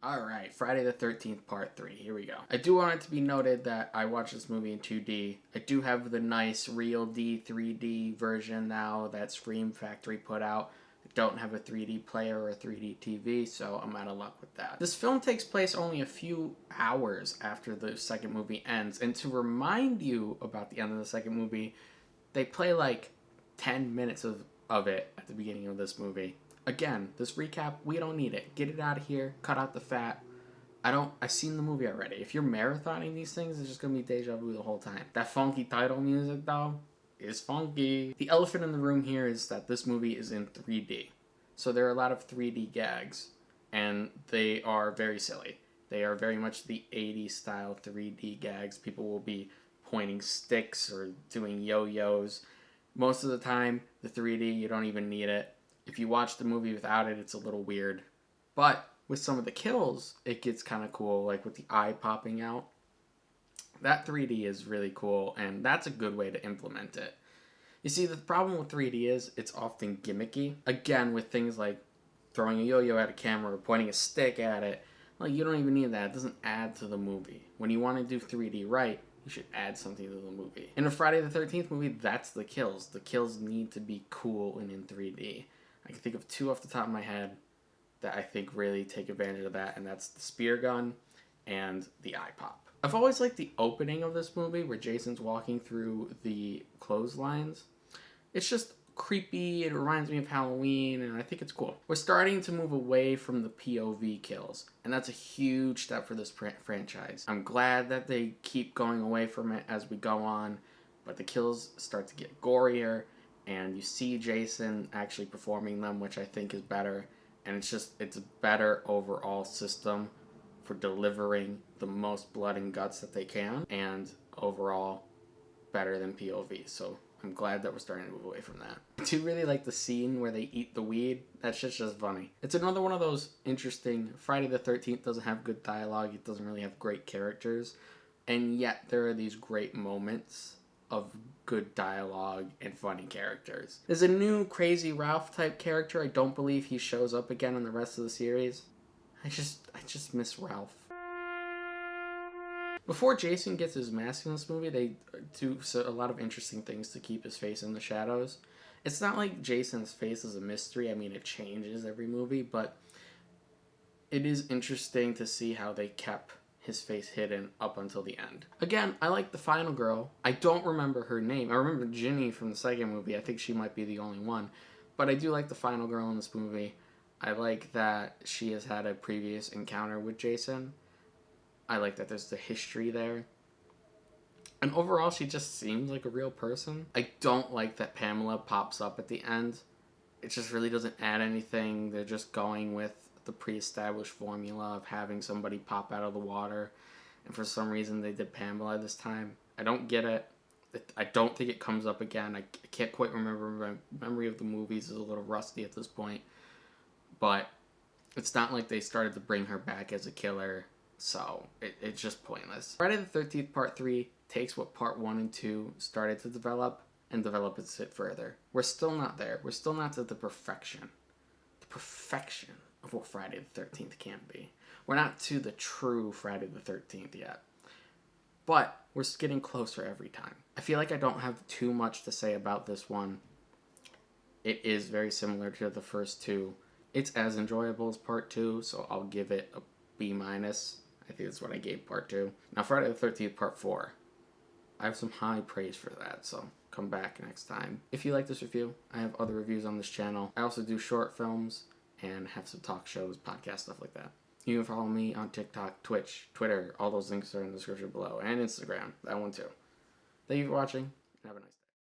Alright, Friday the 13th Part 3. Here we go. I do want it to be noted that I watched this movie in 2D. I do have the nice Real D 3D version now that Scream Factory put out. I don't have a 3D player or a 3D TV, so I'm out of luck with that. This film takes place only a few hours after the second movie ends, and to remind you about the end of the second movie, they play like 10 minutes of it at the beginning of this movie. Again, this recap, we don't need it. Get it out of here. Cut out the fat. I've seen the movie already. If you're marathoning these things, it's just going to be deja vu the whole time. That funky title music, though, is funky. The elephant in the room here is that this movie is in 3D. So there are a lot of 3D gags, and they are very silly. They are very much the 80s style 3D gags. People will be pointing sticks or doing yo-yos. Most of the time, the 3D, you don't even need it. If you watch the movie without it, it's a little weird. But with some of the kills, it gets kind of cool, like with the eye popping out. That 3D is really cool, and that's a good way to implement it. You see, the problem with 3D is it's often gimmicky. Again, with things like throwing a yo-yo at a camera or pointing a stick at it, like you don't even need that. It doesn't add to the movie. When you want to do 3D right, you should add something to the movie. In a Friday the 13th movie, that's the kills. The kills need to be cool and in 3D. I can think of two off the top of my head that I think really take advantage of that, and that's the spear gun and the eye pop. I've always liked the opening of this movie where Jason's walking through the clotheslines. It's just creepy, it reminds me of Halloween, and I think it's cool. We're starting to move away from the POV kills, and that's a huge step for this franchise. I'm glad that they keep going away from it as we go on, but the kills start to get gorier, and you see Jason actually performing them, which I think is better, and it's a better overall system for delivering the most blood and guts that they can, and overall better than POV, so I'm glad that we're starting to move away from that. I do really like the scene where they eat the weed. That shit's just funny. It's another one of those interesting, Friday the 13th doesn't have good dialogue, it doesn't really have great characters, and yet there are these great moments of good dialogue and funny characters. There's a new Crazy Ralph type character. I don't believe he shows up again in the rest of the series. I just miss Ralph. Before Jason gets his mask in this movie, they do a lot of interesting things to keep his face in the shadows. It's not like Jason's face is a mystery. I mean, it changes every movie, but it is interesting to see how they kept his face hidden up until the end. Again, I like the final girl. I don't remember her name. I remember Ginny from the second movie. I think she might be the only one. But I do like the final girl in this movie. I like that she has had a previous encounter with Jason. I like that there's the history there. And overall, she just seems like a real person. I don't like that Pamela pops up at the end. It just really doesn't add anything. They're just going with the pre-established formula of having somebody pop out of the water, and for some reason they did Pamela this time. I don't get it. I don't think it comes up again. I can't quite remember. My memory of the movies is a little rusty at this point, but it's not like they started to bring her back as a killer, so it's just pointless. Friday the 13th Part 3 takes what Part 1 and 2 started to develop and develops it further. We're still not there. We're still not to the perfection of what Friday the 13th can be. We're not to the true Friday the 13th yet. But we're getting closer every time. I feel like I don't have too much to say about this one. It is very similar to the first two. It's as enjoyable as Part 2, so I'll give it a B-. I think that's what I gave Part 2. Now Friday the 13th Part 4. I have some high praise for that, so come back next time. If you like this review, I have other reviews on this channel. I also do short films and have some talk shows, podcast, stuff like that. You can follow me on TikTok, Twitch, Twitter. All those links are in the description below. And Instagram, that one too. Thank you for watching, and have a nice day.